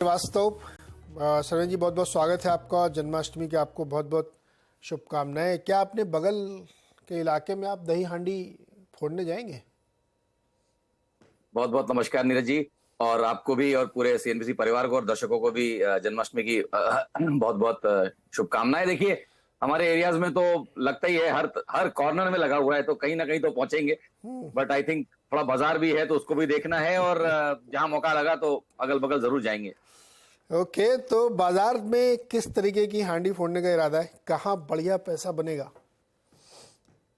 श्रीवास्तव, सरवन जी बहुत बहुत स्वागत है आपका। जन्माष्टमी की आपको बहुत बहुत शुभकामनाएं। क्या अपने बगल के इलाके में आप दही हांडी फोड़ने जाएंगे? बहुत बहुत नमस्कार नीरज जी, और आपको भी और पूरे सीएनबीसी परिवार को और दर्शकों को भी जन्माष्टमी की बहुत बहुत शुभकामनाएं। देखिए, हमारे एरियाज में तो लगता ही है, हर हर कॉर्नर में लगा हुआ है, तो कहीं ना कहीं तो पहुंचेंगे। बट आई थिंक थोड़ा बाजार भी है तो उसको भी देखना है, और जहां मौका लगा तो अगल बगल जरूर जाएंगे। ओके, तो बाजार में किस तरीके की हांडी फोड़ने का इरादा है? कहाँ बढ़िया पैसा बनेगा?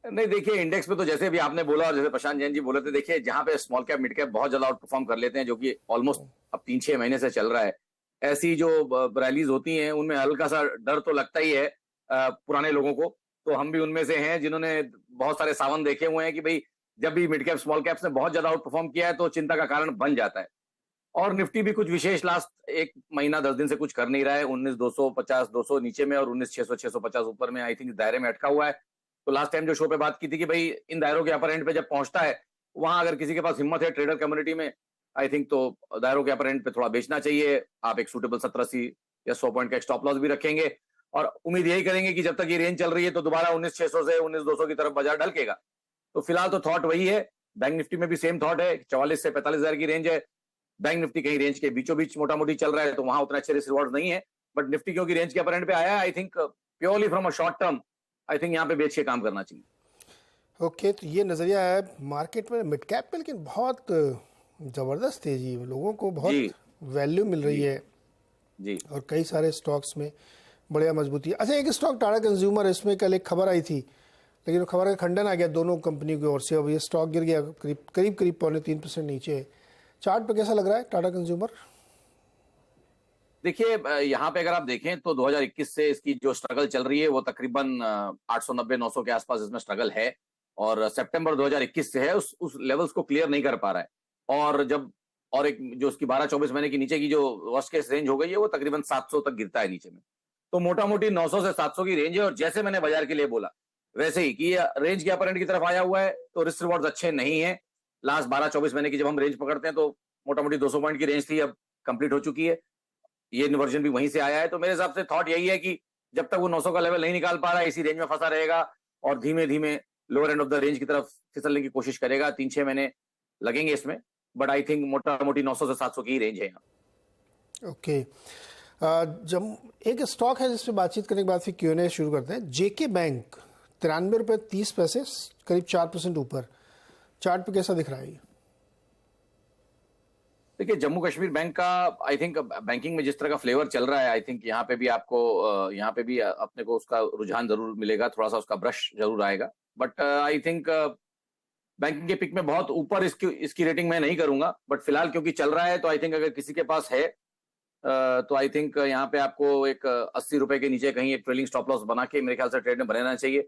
नहीं, देखिए, इंडेक्स पे तो जैसे भी आपने बोला और जैसे प्रशांत जैन जी बोले थे, देखिए जहां पे स्मॉल कैप मिड कैप बहुत ज्यादा आउट परफॉर्म कर लेते हैं, जो कि ऑलमोस्ट अब 3-6 महीने से चल रहा है, ऐसी जो रैलीज होती हैं उनमें हल्का सा डर तो लगता ही है पुराने लोगों को। तो हम भी उनमें से हैं जिन्होंने बहुत सारे सावन देखे हुए हैं कि भाई जब भी मिड कैप स्मॉल कैप्स ने बहुत ज्यादा आउट परफॉर्म किया है तो चिंता का कारण बन जाता है। और निफ्टी भी कुछ विशेष लास्ट एक महीना 10 दिन से कुछ कर नहीं रहा है। 19,250 200 नीचे में और 19,600 650 ऊपर में आई थिंक दायरे में अटका हुआ है। तो लास्ट टाइम जो शो पे बात की थी कि भाई इन दायरों के अपर एंड पे जब पहुंचता है, वहां अगर किसी के पास हिम्मत है ट्रेडर कम्युनिटी में, आई थिंक तो दायरों के अपर एंड पे थोड़ा बेचना चाहिए। आप एक सूटेबल 70-80 या 100 पॉइंट का स्टॉप लॉस भी रखेंगे, और उम्मीद यही करेंगे कि जब तक ये रेंज चल रही है तो दोबारा 19,600 से 19,200 की तरफ बाजार ढलकेगा। तो फिलहाल तो थॉट वही है। बैंक निफ्टी में भी सेम थॉट है, 44 से 45,000 की रेंज है। बैंक निफ्टी कहीं रेंज के बीचों बीच मोटा मोटी चल रहा है, तो वहां उतना अच्छे रिस्क रिवॉर्ड नहीं है। बट निफ्टी क्योंकि रेंज के अपर एंड पे आया है, I think purely from a short term, I think यहाँ पे बेच के काम करना चाहिए। ओके, तो ये नज़रिया है मार्केट में मिड कैप पे, लेकिन बहुत ज़बरदस्त तेजी है, लोगों को बहुत जी वैल्यू मिल रही जी है जी। और कई सारे स्टॉक्स में बढ़िया मजबूती है। अच्छा, एक स्टॉक टाटा कंज्यूमर, इसमें कल एक खबर आई थी, लेकिन वो खबर का खंडन आ गया दोनों कंपनी की ओर से। अब ये स्टॉक गिर गया करीब करीब करीब 3.25% नीचे। चार्ट पे कैसा लग रहा है टाटा कंज्यूमर? देखिए, यहाँ पे अगर आप देखें तो 2021 से इसकी जो स्ट्रगल चल रही है वो तकरीबन 890-900 के आसपास इसमें स्ट्रगल है, और सितंबर 2021 से है, उस लेवल्स को क्लियर नहीं कर पा रहा है। और जब और एक जो उसकी 12-24 महीने की नीचे की जो वर्स्ट केस रेंज हो गई है वो तकरीबन 700 तक गिरता है नीचे में। तो मोटा मोटी 900 से 700 की रेंज है, और जैसे मैंने बाजार के लिए बोला वैसे ही कि ये रेंज के अपर एंड की तरफ आया हुआ है, तो रिस्क रिवॉर्ड अच्छे नहीं है। लास्ट 12-24 महीने की जब हम रेंज पकड़ते हैं तो मोटा मोटी 200 पॉइंट की रेंज थी, अब कंप्लीट हो चुकी है। ये इन्वर्जन भी वहीं से आया है। तो मेरे हिसाब से थॉट यही है कि जब तक वो 900 का लेवल नहीं निकाल पा रहा है, इसी रेंज में फंसा रहेगा और धीमे धीमे lower end of the range की तरफ फिसलने की कोशिश करेगा। 3-6 महीने लगेंगे इसमें, बट आई थिंक मोटा मोटी 900 से 700 की ही रेंज है यहाँ। ओके, जब एक स्टॉक है जिस पे बातचीत करने के बाद फिर क्यूएनए शुरू करते हैं, जेके बैंक 93 रुपये 30 पैसे, करीब 4% ऊपर। चार्ट पे कैसा दिख रहा है ये? देखिए, जम्मू कश्मीर बैंक का आई थिंक बैंकिंग में जिस तरह का फ्लेवर चल रहा है, आई थिंक यहाँ पे भी आपको यहाँ पे भी अपने को उसका रुझान जरूर मिलेगा, थोड़ा सा उसका ब्रश जरूर आएगा। बट आई थिंक बैंकिंग के पिक में बहुत ऊपर इसकी इसकी रेटिंग मैं नहीं करूंगा, बट फिलहाल क्योंकि चल रहा है तो आई थिंक अगर किसी के पास है तो आई थिंक यहाँ पे आपको एक 80 रुपए के नीचे कहीं एक ट्रेलिंग स्टॉप लॉस बना के मेरे ख्याल से ट्रेड में बनाना चाहिए।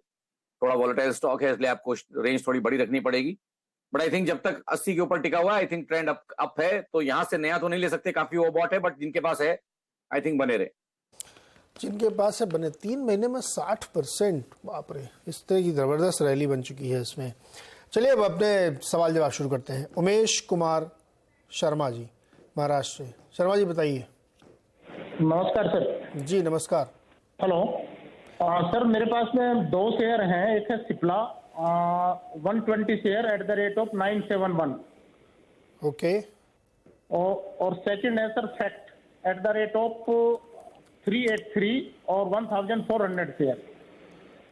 थोड़ा वॉलेटाइल स्टॉक है इसलिए आपको रेंज थोड़ी बड़ी रखनी पड़ेगी, बट आई थिंक जब तक 80 के ऊपर टिका हुआ है आई थिंक ट्रेंड अप है। तो यहां से नया तो नहीं ले सकते, काफी ओवरबॉट है, बट जिनके पास है आई थिंक बने रहे। जिनके पास है बने। 3 महीने में 60%, बाप रे, इस तरह की ज़बरदस्त रैली बन चुकी है इसमें। चलिए अब अपने सवाल जवाब शुरू करते हैं। उमेश कुमार शर्मा जी, महाराष्ट्र से। शर्मा जी बताइए। नमस्कार सर। जी नमस्कार। हेलो। सर, मेरे पास में 2 शेयर हैं। एक है Cipla 120 share at the rate of 971, okay. और सेकंड है sir fact at the rate of 383 और 1400 शेयर।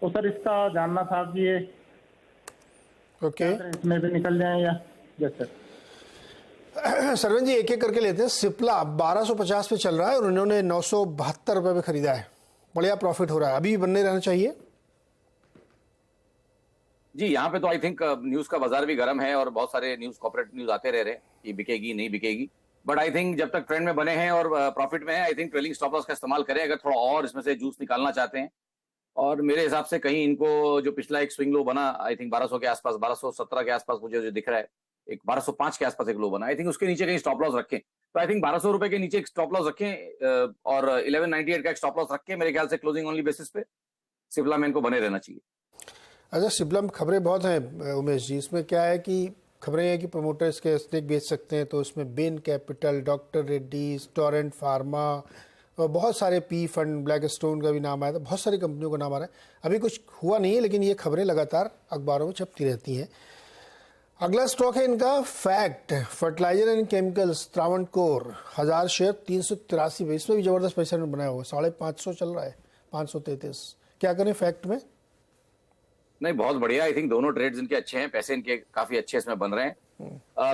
तो सर इसका जानना था कि ये ओके इसमें भी निकल जाए या? Yes sir. सरवन जी एक एक करके लेते हैं। सिप्ला 1250 पे चल रहा है और उन्होंने 972 रुपये पे खरीदा है, बढ़िया प्रॉफिट हो रहा है, अभी भी बनने रहना चाहिए। जी, यहाँ पे तो आई थिंक न्यूज का बाजार भी गर्म है और बहुत सारे न्यूज कॉर्पोरेट न्यूज आते रह रहे हैं कि बिकेगी नहीं बिकेगी, बट आई थिंक जब तक ट्रेंड में बने हैं और प्रॉफिट में है, I think trailing stop loss का इस्तेमाल करें अगर थोड़ा और इसमें से जूस निकालना चाहते हैं। और मेरे हिसाब से कहीं इनको जो पिछला एक स्विंग लो बना आई थिंक 1200 के आसपास, 1217 के आसपास मुझे जो दिख रहा है, एक 1205 के आसपास एक लो बना, आई थिंक उसके नीचे कहीं स्टॉप लॉस रखें। तो आई थिंक 1200 रुपए के नीचे एक स्टॉप लॉस रखें और 1198 का एक स्टॉप लॉस रखें, मेरे ख्याल से क्लोजिंग ओनली बेसिस पे सिप्ला में इनको बने रहना चाहिए। अच्छा, सिप्ला में खबरें बहुत हैं उमेश जी। इसमें क्या है कि खबरें हैं कि प्रमोटर्स के स्टेक बेच सकते हैं, तो उसमें Ben capital, doctor Reddy's, Torrent pharma और बहुत सारे पी फंड, ब्लैक स्टोन का भी नाम आया था, बहुत सारी कंपनियों का नाम आ रहा है। अभी कुछ हुआ नहीं है, लेकिन ये खबरें लगातार अखबारों में छपती रहती हैं। अगला स्टॉक है इनका FACT, fertiliser and chemicals, Travancore, 1000 share 383 पे, इसमें भी जबरदस्त पैसा बनाया हुआ, 550 चल रहा है, 533। क्या करें फैक्ट में? नहीं, बहुत बढ़िया। आई थिंक दोनों ट्रेड्स इनके अच्छे हैं, पैसे इनके काफी अच्छे इसमें बन रहे हैं।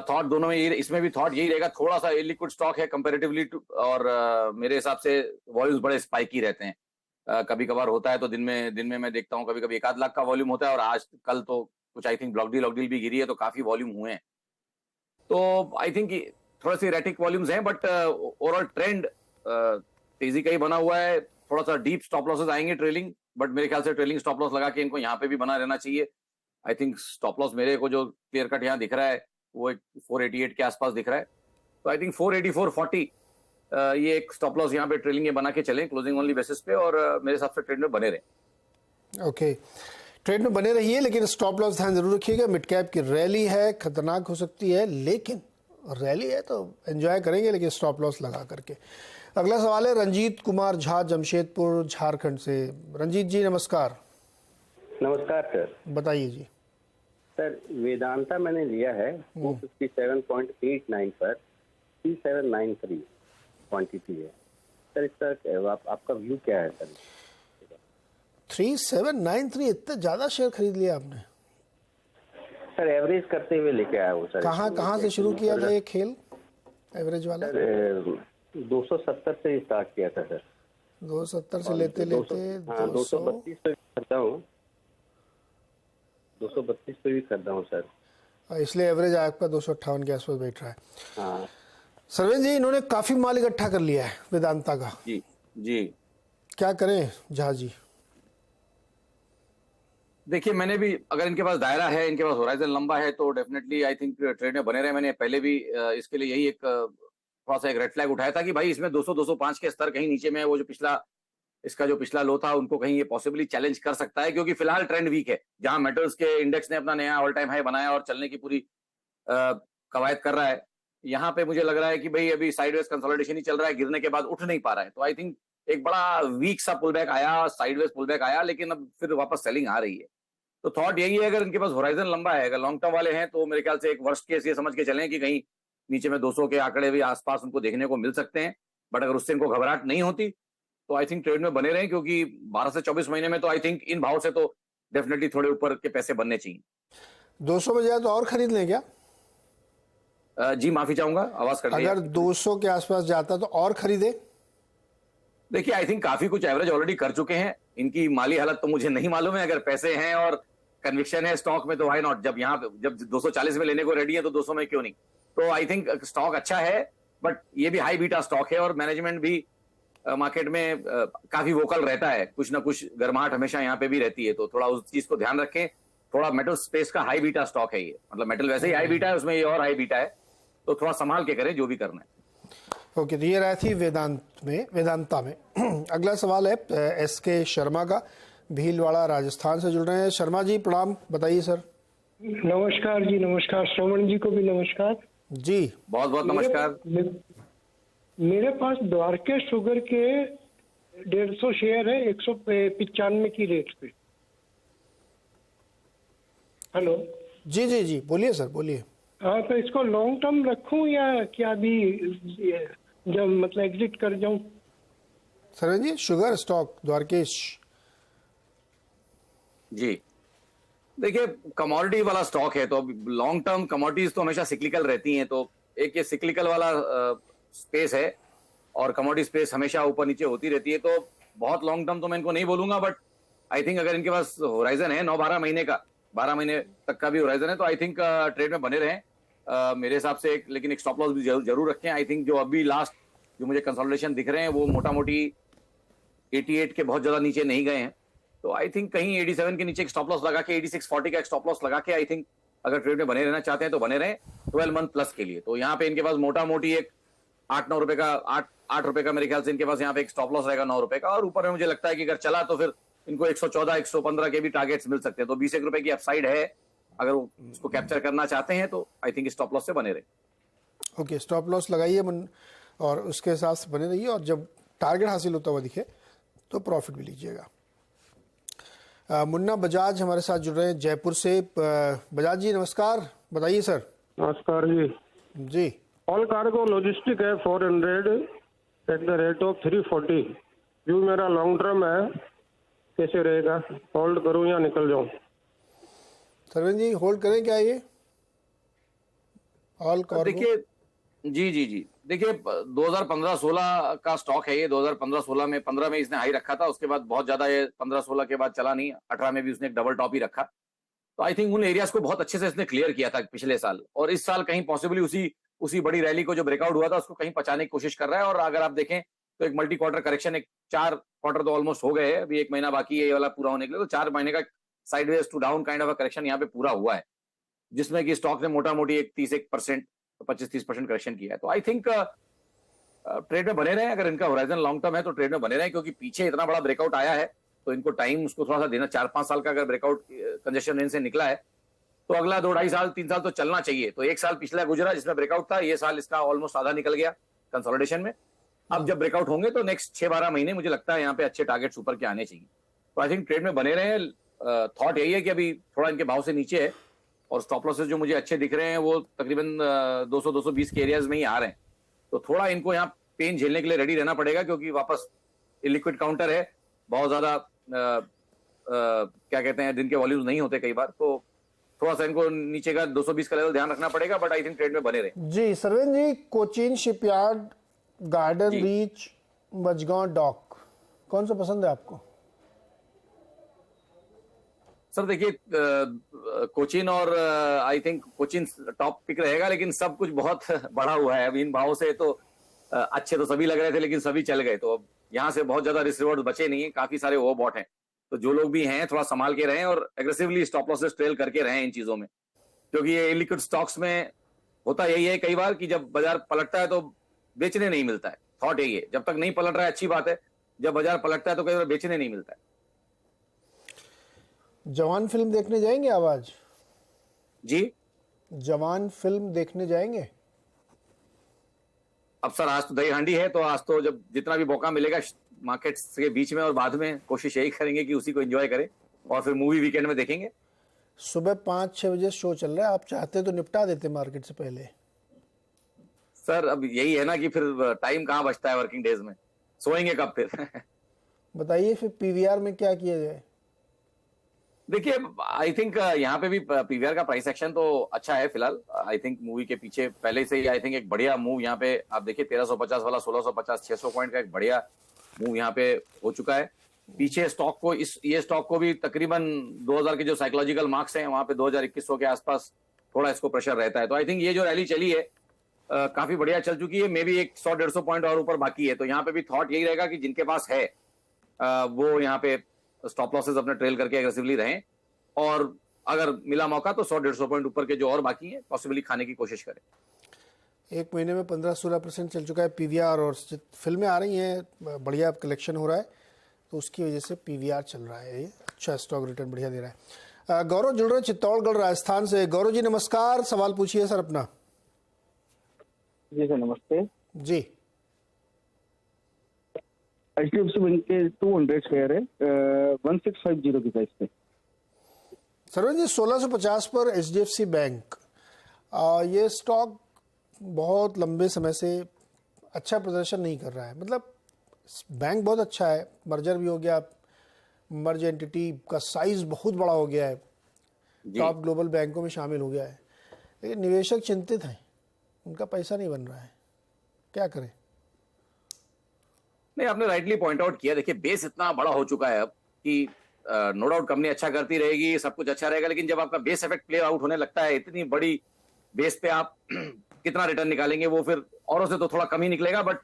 थॉट दोनों में इसमें भी थॉट यही रहेगा, थोड़ा सा इलिक्विड स्टॉक है कंपैरेटिवली टू, और मेरे हिसाब से वॉल्यूम्स बड़े स्पाइकी रहते हैं। कभी कभार होता है तो दिन में मैं देखता हूँ कभी कभी 1 आध लाख का वॉल्यूम होता है, और आज कल तो कुछ आई थिंक ब्लॉक डील भी गिरी है, तो काफी वॉल्यूम हुए हैं। तो आई थिंक थोड़े से इरेटिक वॉल्यूम्स हैं, बट ओवरऑल ट्रेंड तेजी का ही बना हुआ है। थोड़ा सा डीप स्टॉप लॉसेस आएंगे ट्रेलिंग, बट मेरे ख्याल से ट्रेलिंग स्टॉप लॉस लगा के इनको यहाँ पे भी बना रहना चाहिए। आई थिंक स्टॉप लॉस मेरे को जो क्लियर कट यहाँ दिख रहा है वो 488 के आसपास दिख रहा है, तो आई थिंक 484.40 ये एक स्टॉप लॉस यहाँ पे ट्रेलिंग ये बना के चले क्लोजिंग ओनली बेसिस पे, और मेरे हिसाब से ट्रेड में बने रहे। ओके, ट्रेड में बने रहिए, लेकिन स्टॉप लॉस ध्यान जरूर रखिएगा। मिड कैप की रैली है, खतरनाक हो सकती है, लेकिन रैली है तो एंजॉय करेंगे, लेकिन स्टॉप लॉस लगा करके। अगला सवाल है रंजीत कुमार झा, जमशेदपुर झारखंड से। रंजीत जी नमस्कार। नमस्कार सर। बताइए जी। सर वेदांता मैंने लिया है 257.89 पर 3793 क्वांटिटी है सर। इसका आपका व्यू क्या है सर? 3793, इतने ज्यादा शेयर खरीद लिया आपने? सर एवरेज करते हुए लेके आया वो सर। कहाँ से शुरू किया था ये खेल एवरेज वाला? सर 270 से स्टार्ट किया था सर। 270 से लेते 232 पे खरीदा हूँ, 232 पे भी खरीदा हूँ सर। इसलिए एवरेज आपका 258 के आसपास बैठ रहा है। हाँ सर्वेन जी, इन्होंने काफी माल इकट्ठा कर लिया है वेदांता का। जी जी, क्या करें झा जी? देखिए, मैंने भी, अगर इनके पास दायरा है, इनके पास होराइजन लंबा है, तो डेफिनेटली आई थिंक ट्रेड में बने रहे। मैंने पहले भी इसके लिए यही एक थोड़ा सा एक रेड फ्लैग उठाया था कि भाई इसमें 200-205 के स्तर कहीं नीचे में, वो जो पिछला लो था, उनको कहीं ये पॉसिबली चैलेंज कर सकता है, क्योंकि फिलहाल ट्रेंड वीक है। जहां मेटल्स के इंडेक्स ने अपना नया ऑल टाइम हाई बनाया और चलने की पूरी कवायद कर रहा है, यहाँ पे मुझे लग रहा है कि भाई अभी साइडवेज कंसोलिडेशन ही चल रहा है, गिरने के बाद उठ नहीं पा रहा है। तो आई थिंक एक बड़ा वीक सा पुल बैक आया, साइडवेज पुल बैक आया, लेकिन अब फिर वापस सेलिंग आ रही है। तो थॉट यही है, अगर इनके पास होराइजन लंबा है, अगर लॉन्ग टर्म वाले हैं, तो मेरे ख्याल से एक वर्स्ट केस ये समझ के चलें कि कहीं नीचे में 200 के आंकड़े भी आसपास उनको देखने को मिल सकते हैं। बट अगर उससे इनको घबराहट नहीं होती तो आई थिंक ट्रेड में बने रहें, क्योंकि 12 से 24 महीने में तो आई थिंक इन भाव से तो डेफिनेटली थोड़े ऊपर के पैसे बनने चाहिए। 200 में जाए तो और खरीद लें क्या? जी माफी चाहूंगा, आवाज कर लिया। अगर 200 के आसपास जाता तो और खरीदे? देखिए, आई थिंक काफी कुछ एवरेज ऑलरेडी कर चुके हैं। इनकी माली हालत तो मुझे नहीं मालूम है, अगर पैसे हैं और कन्विक्शन है स्टॉक में तो व्हाई नॉट। जब 240 में लेने को रेडी है तो 200 में क्यों नहीं। तो आई थिंक स्टॉक अच्छा है, बट ये भी हाई बीटा स्टॉक है, और मैनेजमेंट भी मार्केट में काफी वोकल रहता है, कुछ ना कुछ गर्माहट हमेशा यहाँ पे भी रहती है। तो थोड़ा उस चीज को ध्यान रखें। थोड़ा मेटल स्पेस का हाई बीटा स्टॉक है ये, मतलब मेटल वैसे ही हाई बीटा है, उसमें ये और हाई बीटा है, तो थोड़ा संभाल के करें जो भी करना है। ओके, तो ये रही थी वेदांता में। अगला सवाल है SK शर्मा का, भीलवाड़ा राजस्थान से जुड़ रहे हैं। शर्मा जी प्रणाम, बताइए सर। नमस्कार जी, नमस्कार। श्रवण जी को भी नमस्कार जी। बहुत बहुत नमस्कार। मेरे पास द्वारकेश शुगर के 150 शेयर है 195 की रेट पे। हेलो जी जी जी, बोलिए सर, बोलिए। हाँ, तो इसको लॉन्ग टर्म रखूं या क्या अभी जब मतलब एग्जिट कर जाऊं? सरवन जी, शुगर स्टॉक द्वारकेश। जी, देखिए कमोडिटी वाला स्टॉक है, तो अब लॉन्ग टर्म कमोडिटीज तो हमेशा सिक्लिकल रहती हैं, तो एक ये सिक्लिकल वाला स्पेस है, और कमोडिटी स्पेस हमेशा ऊपर नीचे होती रहती है। तो बहुत लॉन्ग टर्म तो मैं इनको नहीं बोलूंगा, बट आई थिंक अगर इनके पास होराइजन है 9-12 महीने का, 12 महीने तक का भी होराइजन है, तो आई थिंक ट्रेड में बने रहें मेरे हिसाब से। लेकिन एक स्टॉप लॉस भी जरूर रखें। आई थिंक जो अभी लास्ट जो मुझे कंसोलिडेशन दिख रहे हैं वो मोटा मोटी 88 के बहुत ज्यादा नीचे नहीं गए हैं, तो आई थिंक कहीं 87 के नीचे एक स्टॉप लॉस लगा के 8640 का एक स्टॉप लॉस लगा के आई थिंक अगर ट्रेड में बने रहना चाहते हैं तो बने रहें 12 मंथ प्लस के लिए। तो यहाँ पे इनके पास मोटा मोटी एक 8-9 रुपए का 8 रुपए का मेरे ख्याल से इनके पास यहाँ पे एक स्टॉप लॉस रहेगा 9 रुपए का, और ऊपर में मुझे लगता है कि अगर चला तो फिर इनको 114-115 के भी टारगेट्स मिल सकते हैं। तो 20 रुपए की अपसाइड है अगर वो उसको कैप्चर करना चाहते हैं तो आई थिंक स्टॉप लॉस से बने रहे। ओके, स्टॉप लॉस लगाइए और उसके हिसाब से बने रहिए, और जब टारगेट हासिल होता हुआ दिखे तो प्रॉफिट भी लीजिएगा। मुन्ना बजाज हमारे साथ जुड़ रहे हैं जयपुर से। बजाज जी नमस्कार, बताइए सर। नमस्कार जी। जी, ऑल कार्गो लॉजिस्टिक है 400 at the rate of 340। View मेरा लॉन्ग टर्म है, कैसे रहेगा? होल्ड करूं या निकल जाऊं? सरवन जी होल्ड करें क्या ये ऑल कार्गो? देखिए जी देखिए 2015-16 का स्टॉक है ये। 2015-16 में 15 में इसने हाई रखा था, उसके बाद बहुत ज्यादा ये 15-16 के बाद चला नहीं। 18 में भी उसने एक डबल टॉप ही रखा। तो आई थिंक उन एरियाज को बहुत अच्छे से इसने क्लियर किया था पिछले साल, और इस साल कहीं पॉसिबली उसी बड़ी रैली को जो ब्रेकआउट हुआ था उसको कहीं पचाने की कोशिश कर रहा है। और अगर आप देखें तो एक मल्टी क्वार्टर करेक्शन, एक 4 क्वार्टर तो ऑलमोस्ट हो गए हैं, अभी 1 महीना बाकी है ये वाला पूरा होने के लिए। तो 4 महीने का sideways to down kind of correction यहाँ पे पूरा हुआ है, जिसमें कि स्टॉक ने मोटा मोटी एक 30% 25-30% करेक्शन किया है। तो आई थिंक ट्रेड में बने रहे। अगर इनका होराइजन लॉन्ग टर्म है तो ट्रेड में बने रहे, क्योंकि पीछे इतना बड़ा ब्रेकआउट आया है तो इनको टाइम उसको थोड़ा सा देना। 4-5 साल का अगर ब्रेकआउट कंजेशन रेंज से निकला है तो अगला 2-2.5 साल 3 साल तो चलना चाहिए। तो 1 साल पिछला गुजरा जिसमें ब्रेकआउट था, ये साल इसका ऑलमोस्ट आधा निकल गया कंसोलिडेशन में। अब जब ब्रेकआउट होंगे तो नेक्स्ट 6-12 महीने मुझे लगता है यहाँ पे अच्छे टारगेट्स ऊपर के आने चाहिए। तो आई थिंक ट्रेड में बने रहे। थॉट यही है कि अभी थोड़ा इनके भाव से नीचे है, और स्टॉप लॉसेस जो मुझे अच्छे दिख रहे हैं वो तकरीबन 200-220 के एरियाज में ही आ रहे हैं। तो थोड़ा इनको यहाँ पेन झेलने के लिए रेडी रहना पड़ेगा, क्योंकि वापस इलिक्विड काउंटर है, बहुत ज्यादा क्या कहते हैं दिन के वॉल्यूम्स नहीं होते कई बार। तो थोड़ा सा इनको नीचे का 220 का लेवल ध्यान रखना पड़ेगा, बट आई थिंक ट्रेड में बने रहे। Ji Sarvan ji, Cochin shipyard, Garden Reach, Mazagaon dock, कौन सा पसंद है आपको? सर देखिए कोचिन और I think Cochin top pick रहेगा, लेकिन सब कुछ बहुत बढ़ा हुआ है अभी इन भावों से। तो अच्छे तो सभी लग रहे थे, लेकिन सभी चल गए। तो अब यहाँ से बहुत ज्यादा रिस्क रिवॉर्ड बचे नहीं है, काफी सारे ओवरबॉट हैं। तो जो लोग भी हैं थोड़ा संभाल के रहें और एग्रेसिवली स्टॉप लॉसेस ट्रेल करके रहें इन चीजों में, क्योंकि ये इलिक्विड स्टॉक्स में होता यही है कई बार कि जब बाजार पलटता है तो बेचने नहीं मिलता है। थॉट यही है, जब तक नहीं पलट रहा है अच्छी बात है, जब बाजार पलटता है तो कई बार बेचने नहीं मिलता है। जवान फिल्म देखने जाएंगे आप आज? जी जवान फिल्म देखने जाएंगे? अब सर आज तो दही हांडी है, तो आज तो जब जितना भी मौका मिलेगा मार्केट्स के बीच में और बाद में कोशिश यही करेंगे कि उसी को एंजॉय करें, और फिर मूवी वीकेंड में देखेंगे। सुबह 5-6 बजे शो चल रहा है, आप चाहते तो निपटा देते मार्केट से पहले। सर अब यही है ना कि फिर टाइम कहाँ बचता है वर्किंग डेज में, सोएंगे कब फिर? बताइए फिर पीवीआर में क्या किया जाए? देखिए आई थिंक यहाँ पे भी पीवीआर का प्राइस एक्शन तो अच्छा है फिलहाल। आई थिंक मूवी के पीछे पहले से ही आई थिंक एक बढ़िया मूव यहाँ पे आप देखिए 1350 वाला 1650 600 पॉइंट का एक बढ़िया मूव यहाँ पे हो चुका है। पीछे स्टॉक को ये स्टॉक को भी तकरीबन 2000 के जो साइकोलॉजिकल मार्क्स हैं वहां पे 2000-2100 के आसपास थोड़ा इसको प्रेशर रहता है। तो आई थिंक ये जो रैली चली है काफी बढ़िया चल चुकी है। मे भी एक 100-150 पॉइंट और ऊपर बाकी है। तो यहाँ पे भी थॉट यही रहेगा कि जिनके पास है वो यहाँ पे स्टॉप लॉसेस अपने ट्रेल करके एग्रेसिवली रहें, और अगर मिला मौका तो 100-150 पॉइंट ऊपर के जो और बाकी है पॉसिबली खाने की कोशिश करें। एक महीने में 15-16% चल चुका है पीवीआर, और फिल्में आ रही हैं, बढ़िया कलेक्शन हो रहा है, तो उसकी वजह से पीवीआर चल रहा है। ये अच्छा स्टॉक रिटर्न बढ़िया दे रहा है। गौरव जुड़ रहे चित्तौड़गढ़ राजस्थान से। गौरव जी नमस्कार, सवाल पूछिए सर अपना। जी सर नमस्ते जी। HDFC बैंक के 200 शेयर है 1650 की प्राइस पे। सरवन जी 1650 पर HDFC बैंक, ये स्टॉक बहुत लंबे समय से अच्छा प्रदर्शन नहीं कर रहा है। मतलब बैंक बहुत अच्छा है, मर्जर भी हो गया, मर्ज एंटिटी का साइज बहुत बड़ा हो गया है, टॉप ग्लोबल बैंकों में शामिल हो गया है, लेकिन निवेशक चिंतित हैं, उनका पैसा नहीं बन रहा है, क्या करें? नहीं, आपने राइटली पॉइंट आउट किया। देखिए बेस इतना बड़ा हो चुका है अब कि नो डाउट कंपनी अच्छा करती रहेगी, सब कुछ अच्छा रहेगा, लेकिन जब आपका बेस इफेक्ट प्ले आउट होने लगता है, इतनी बड़ी बेस पे आप कितना रिटर्न निकालेंगे, वो फिर औरों से तो थोड़ा कम ही निकलेगा, but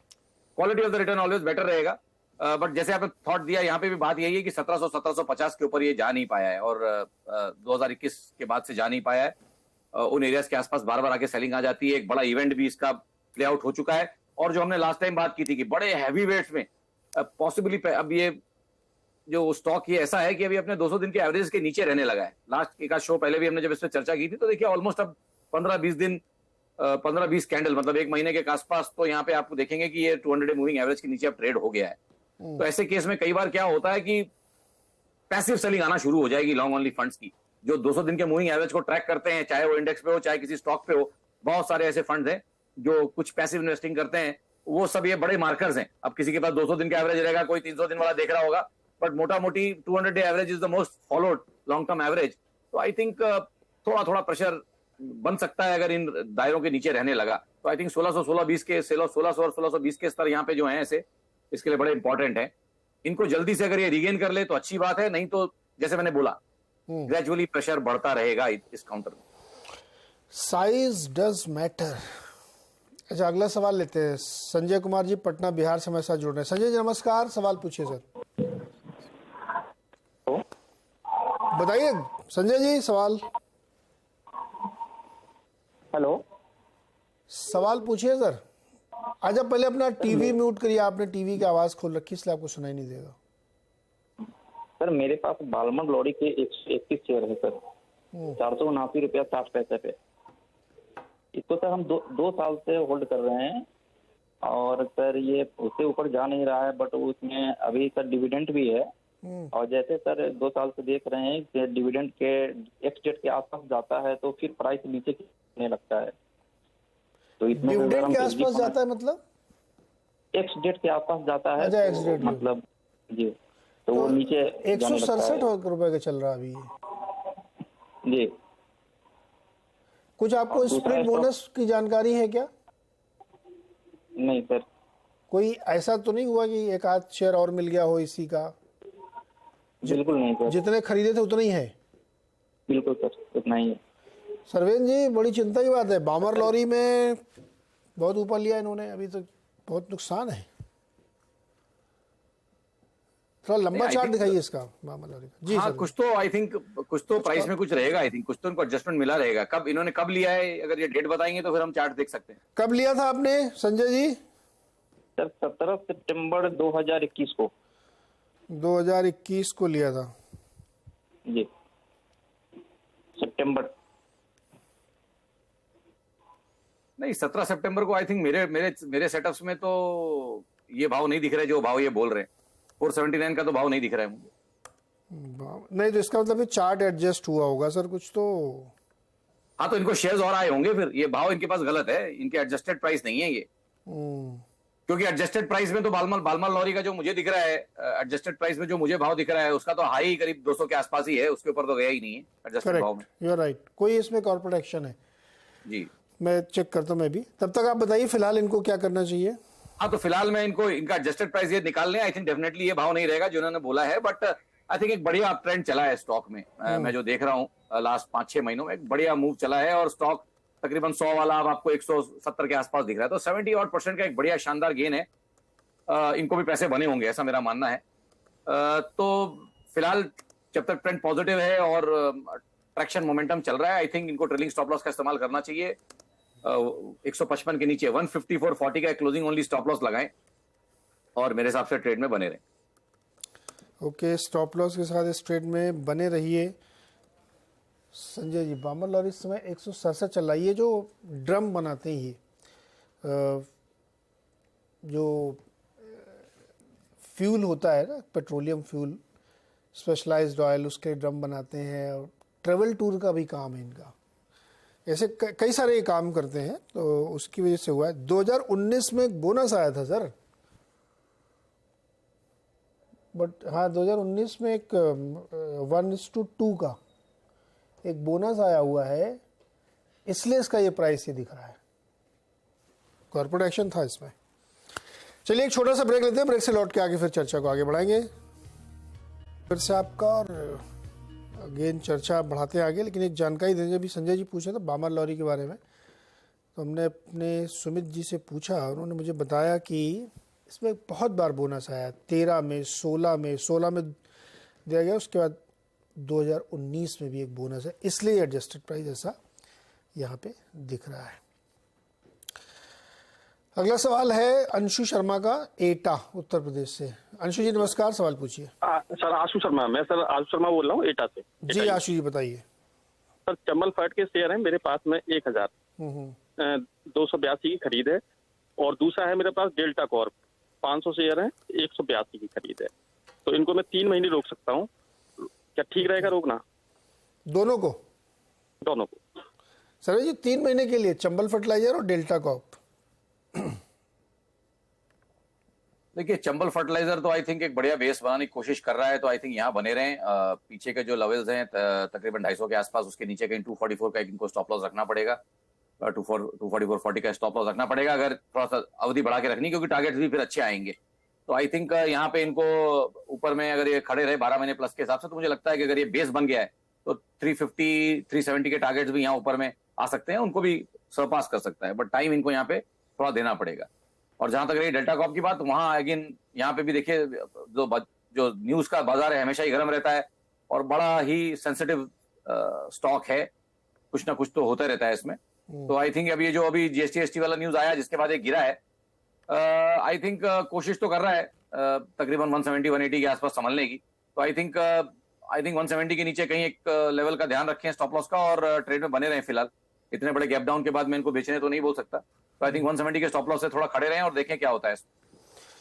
quality of the return always better रहेगा। बट जैसे आपने थॉट दिया, यहाँ पे भी बात यही है कि 1700-1750 के ऊपर ये जा नहीं पाया है, और 2021 के बाद से जा नहीं पाया है। उन एरियाज के आसपास बार बार आके सेलिंग आ जाती है। एक बड़ा इवेंट भी इसका प्ले आउट हो चुका है, और जो हमने लास्ट टाइम बात की थी कि बड़े हैवी वेट्स में पॉसिबली अब ये जो स्टॉक ये ऐसा है कि अभी अपने 200 दिन के एवरेज के नीचे रहने लगा है। लास्ट एक आध शो पहले भी हमने जब इस पर चर्चा की थी तो देखिए ऑलमोस्ट अब 15-20 दिन 15-20 कैंडल मतलब एक महीने के आसपास तो यहाँ पे आपको देखेंगे कि ये 200 डे मूविंग एवरेज के नीचे अब ट्रेड हो गया है। तो ऐसे केस में कई बार क्या होता है कि पैसिव सेलिंग आना शुरू हो जाएगी लॉन्ग ओनली फंड्स की, जो 200 दिन के मूविंग एवरेज को ट्रैक करते हैं, चाहे वो इंडेक्स पे हो चाहे किसी स्टॉक पे हो। बहुत सारे ऐसे फंड्स हैं जो कुछ पैसिव इन्वेस्टिंग करते हैं, वो सब ये बड़े मार्कर्स हैं। अब किसी के पास 200 दिन का एवरेज रहेगा, कोई 300 दिन वाला देख रहा होगा, बट मोटा मोटी 200 day average is the most followed long term average. तो आई थिंक थोड़ा थोड़ा प्रेशर बन सकता है अगर इन दायरों के नीचे रहने लगा। तो आई थिंक 1600-1620 के 1600 और 1620 के स्तर यहाँ पे जो हैं ऐसे इसके लिए बड़े इंपॉर्टेंट हैं। इनको जल्दी से अगर ये रिगेन कर ले तो अच्छी बात है, नहीं तो जैसे मैंने बोला ग्रेजुअली प्रेशर बढ़ता रहेगा इस काउंटर में। Size does matter. अच्छा, अगला सवाल लेते हैं। संजय कुमार जी पटना बिहार से हमारे साथ जुड़ रहे हैं। संजय जी नमस्कार, सवाल पूछिए सर। बताइए संजय जी सवाल। हेलो, सवाल पूछिए सर। अच्छा पहले अपना टीवी म्यूट करिए, आपने टीवी की आवाज खोल रखी इसलिए आपको सुनाई नहीं देगा। सर मेरे पास बालमन लॉरी के 121 शेयर है सर, 479 रुपया 60 पैसे पे। इसको सर हम दो साल से होल्ड कर रहे हैं और सर ये उससे ऊपर जा नहीं रहा है, बट उसमें अभी सर डिविडेंड भी है। और जैसे सर 2 साल से देख रहे हैं कि डिविडेंड के एक्स डेट के आसपास जाता है तो फिर प्राइस नीचे गिरने लगता है। तो इसमें डिविडेंड के आसपास जाता है मतलब एक्स डेट के आसपास जाता है। अच्छा, एक्स डेट मतलब जी, तो वो नीचे 167 रुपए का चल रहा है अभी जी। कुछ आपको स्प्लिट बोनस की जानकारी है क्या? नहीं सर, कोई ऐसा तो नहीं हुआ कि एक आध शेयर और मिल गया हो इसी का? बिल्कुल नहीं सर, जितने खरीदे थे उतना ही है। बिल्कुल सर उतना ही है। सरवेन जी बड़ी चिंता की बात है, बामर लॉरी में बहुत ऊपर लिया इन्होंने, अभी तो बहुत नुकसान है। थोड़ा लंबा चार्ट दिखाइए इसका बामर लॉरी का। जी हाँ, सर। कुछ तो आई थिंक कुछ तो प्राइस में कुछ रहेगा। आई थिंक कुछ तो इनको एडजस्टमेंट मिला रहेगा। कब इन्होंने कब लिया है, अगर ये डेट बताएंगे तो फिर हम चार्ट देख सकते हैं। कब लिया था आपने संजय जी? सर 17 सितंबर 2021 को। 2021 को लिया था जी, सितंबर। नहीं, 17 सितंबर को आई थिंक मेरे सेटअप्स में तो ये भाव नहीं दिख रहे जो भाव ये बोल रहे हैं। 479 का तो भाव नहीं दिख रहा है मुझे। नहीं तो इसका मतलब ये चार्ट एडजस्ट हुआ होगा सर कुछ तो। हाँ, तो इनको शेयर्स और आए होंगे, फिर ये भाव इनके पास गलत है। इनके एडजस्टेड प्राइस नहीं है ये, क्योंकि एडजस्टेड प्राइस में तो बालमल लॉरी का जो मुझे दिख रहा है, एडजस्टेड प्राइस में जो मुझे भाव दिख रहा है उसका तो हाई करीब 200 के आसपास ही है, उसके ऊपर तो गया ही नहीं है एडजस्टेड भाव में। Correct, you are right. कोई इसमें कॉर्पोरेट एक्शन है जी, मैं चेक करता हूँ मैं भी। तब तक आप बताइए फिलहाल इनको क्या करना चाहिए? हाँ, तो फिलहाल मैं इनका एडजस्टेड प्राइस ये निकाल लें। आई थिंक डेफिनेटली ये भाव नहीं रहेगा जो उन्होंने बोला है, बट आई थिंक एक बढ़िया अप ट्रेंड चला है स्टॉक में। मैं जो देख रहा हूँ लास्ट 5-6 महीनों में एक बढ़िया मूव चला है और स्टॉक तकरीबन 100 वाला अब आपको 170 के आसपास दिख रहा है। तो 70% का एक बढ़िया शानदार गेन है। इनको भी पैसे बने होंगे ऐसा मेरा मानना है। तो फिलहाल जब तक ट्रेंड पॉजिटिव है और ट्रैक्शन मोमेंटम चल रहा है, आई थिंक इनको ट्रेलिंग स्टॉप लॉस का इस्तेमाल करना चाहिए। 155 के नीचे 154.40 का क्लोजिंग ओनली स्टॉप लॉस लगाएं और मेरे हिसाब से ट्रेड में बने रहें। ओके, स्टॉप लॉस के साथ इस ट्रेड में बने रहिए। संजय जी बामर लॉरी इस समय 167 चल रहा है। ये जो ड्रम बनाते हैं ये जो फ्यूल होता है ना, पेट्रोलियम फ्यूल, स्पेशलाइज्ड ऑयल, उसके ड्रम बनाते हैं और ट्रेवल टूर का भी काम है इनका। ऐसे कई सारे काम करते हैं, तो उसकी वजह से हुआ है। 2019 में एक बोनस आया था सर, बट हाँ 2019 में एक 1:2 का एक बोनस आया हुआ है, इसलिए इसका ये प्राइस ये दिख रहा है। कॉर्पोरेट एक्शन था इसमें। चलिए एक छोटा सा ब्रेक लेते हैं, ब्रेक से लौट के आगे फिर चर्चा को आगे बढ़ाएंगे। फिर से आपका और अगेन चर्चा बढ़ाते हैं आगे, लेकिन एक जानकारी देंगे। अभी संजय जी पूछे था बामर लॉरी के बारे में, तो हमने अपने सुमित जी से पूछा, उन्होंने मुझे बताया कि इसमें बहुत बार बोनस आया, 13 में, 16 में दिया गया। उसके बाद 2019 में भी एक बोनस है, इसलिए एडजस्टेड प्राइस ऐसा यहाँ पे दिख रहा है। अगला सवाल है अंशु शर्मा का, एटा उत्तर प्रदेश से। अंशु जी नमस्कार, सवाल पूछिए। सर आशु शर्मा, मैं सर आशु शर्मा बोल रहा हूँ एटा से। जी आशु जी बताइए। सर चंबल फैट के शेयर हैं मेरे पास में 1282 की खरीद है, और दूसरा है मेरे पास डेल्टा कॉर्प 500 शेयर है, 182 की खरीद है। तो इनको मैं 3 महीने रोक सकता हूँ, क्या ठीक रहेगा रोकना? दोनों को? दोनों को सर जी 3 महीने के लिए चंबल फर्टिलाइजर और डेल्टा कॉर्प। देखिए चंबल फर्टिलाइजर तो आई थिंक एक बढ़िया बेस बनाने की कोशिश कर रहा है, तो आई थिंक यहाँ बने रहें। पीछे के जो लेवल्स हैं तकरीबन 250 के आसपास, उसके नीचे कहीं 244 का इनको स्टॉप लॉस रखना पड़ेगा, 244.40 का स्टॉप लॉस रखना पड़ेगा अगर थोड़ा सा अवधि बढ़ा के रखनी, क्योंकि टारगेट्स भी फिर अच्छे आएंगे। तो आई थिंक यहाँ पे इनको ऊपर में अगर ये खड़े रहे 12 महीने प्लस के हिसाब से, तो मुझे लगता है कि अगर ये बेस बन गया है तो 350 370 के टारगेट्स भी यहाँ ऊपर में आ सकते हैं, उनको भी सरपास कर सकता है, बट टाइम इनको यहाँ पे थोड़ा देना पड़ेगा। और जहां तक रही डेल्टा कॉप की बात, वहां अगेन यहाँ पे भी देखिए जो न्यूज का बाजार है हमेशा ही गर्म रहता है, और बड़ा ही सेंसिटिव स्टॉक है, कुछ ना कुछ तो होता रहता है इसमें। तो आई थिंक अभी ये जो अभी जीएसटी वाला न्यूज आया जिसके बाद ये गिरा है, आई थिंक कोशिश तो कर रहा है तकरीबन 170-180 के आसपास संभलने की। तो आई थिंक 170 के नीचे कहीं एक लेवल का ध्यान रखें स्टॉप लॉस का, और ट्रेड में बने रहें। फिलहाल इतने बड़े गैप डाउन के बाद मैं इनको बेचने तो नहीं बोल सकता, तो आई थिंक 170 के स्टॉप लॉस से थोड़ा खड़े रहें और देखें क्या होता है,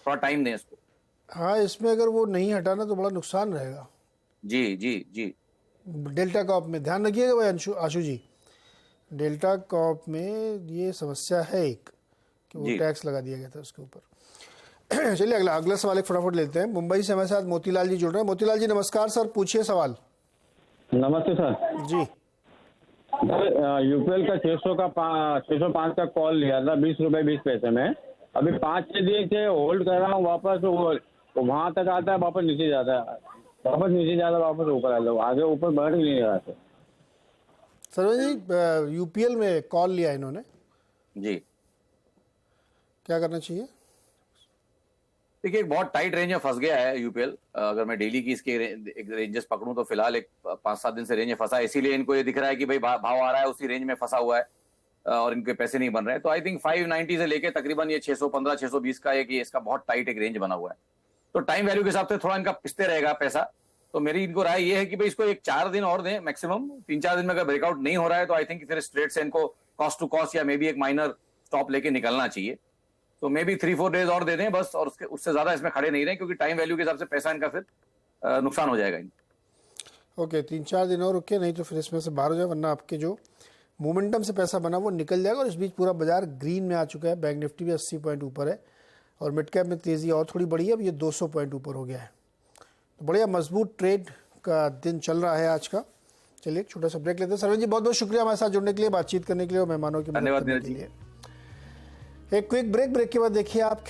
थोड़ा टाइम दें इसको। हाँ, इसमें अगर वो नहीं हटाना तो बड़ा नुकसान रहेगा। जी जी जी। डेल्टा कॉप में ध्यान रखिएगा भाई आशु जी, डेल्टा कॉप में ये समस्या है एक कि वो टैक्स लगा दिया गया था उसके ऊपर। चलिए अगला सवाल एक फटाफट लेते हैं। मुंबई से हमारे साथ मोतीलाल जी जुड़ रहे हैं। मोतीलाल जी नमस्कार सर, पूछिए सवाल। नमस्ते सर जी। यूपीएल का 605 का कॉल लिया था 20 रुपए 20 पैसे में, अभी 5-6 दिन से होल्ड कर रहा हूँ, वापस वो वहां तक आता है, वापस नीचे जाता है, वापस नीचे जाता है, वापस ऊपर आता है, आगे ऊपर बढ़ नहीं रहा सर। सर जी यूपीएल में कॉल लिया इन्होंने जी, क्या करना चाहिए? देखिए एक बहुत टाइट रेंज में फंस गया है यूपीएल। अगर मैं डेली की इसके रेंजेस पकड़ूं तो फिलहाल एक 5-7 दिन से रेंज में फंसा है, इसीलिए इनको ये दिख रहा है कि भाई भाव आ रहा है उसी रेंज में फंसा हुआ है और इनके पैसे नहीं बन रहे हैं। तो आई थिंक 590 से लेके तकरीबन ये 615-620 का एक इसका बहुत टाइट एक रेंज बना हुआ है। तो टाइम वैल्यू के हिसाब से थोड़ा इनका पिसते रहेगा पैसा। तो मेरी इनको राय ये है कि भाई इसको एक 4 दिन और दें मैक्सिमम, 3-4 दिन में अगर ब्रेकआउट नहीं हो रहा है तो आई थिंक फिर स्ट्रेट से इनको कॉस्ट टू कॉस्ट या मे बी एक माइनर स्टॉप लेके निकलना चाहिए। तो मे बी 3-4 डेज और दे दें बस, और उससे ज्यादा इसमें खड़े नहीं रहे, क्योंकि टाइम वैल्यू के हिसाब से पैसा इनका फिर नुकसान हो जाएगा। ओके 3-4 दिन और रुके, नहीं तो फिर इसमें से बाहर हो जाए, वरना आपके जो मोमेंटम से पैसा बना वो निकल जाएगा। और इस बीच पूरा बाजार ग्रीन में आ चुका है, बैंक निफ्टी भी 80 पॉइंट ऊपर है और मिड कैप में तेजी और थोड़ी बढ़ी है, अब ये 200 पॉइंट ऊपर हो गया है। तो बढ़िया मजबूत ट्रेड का दिन चल रहा है आज का। चलिए एक छोटा सा ब्रेक लेते हैं। सरवन जी बहुत बहुत शुक्रिया हमारे साथ जुड़ने के लिए, बातचीत करने के लिए और मेहमानों की मदद करने के लिए। एक क्विक ब्रेक के बाद देखिए आप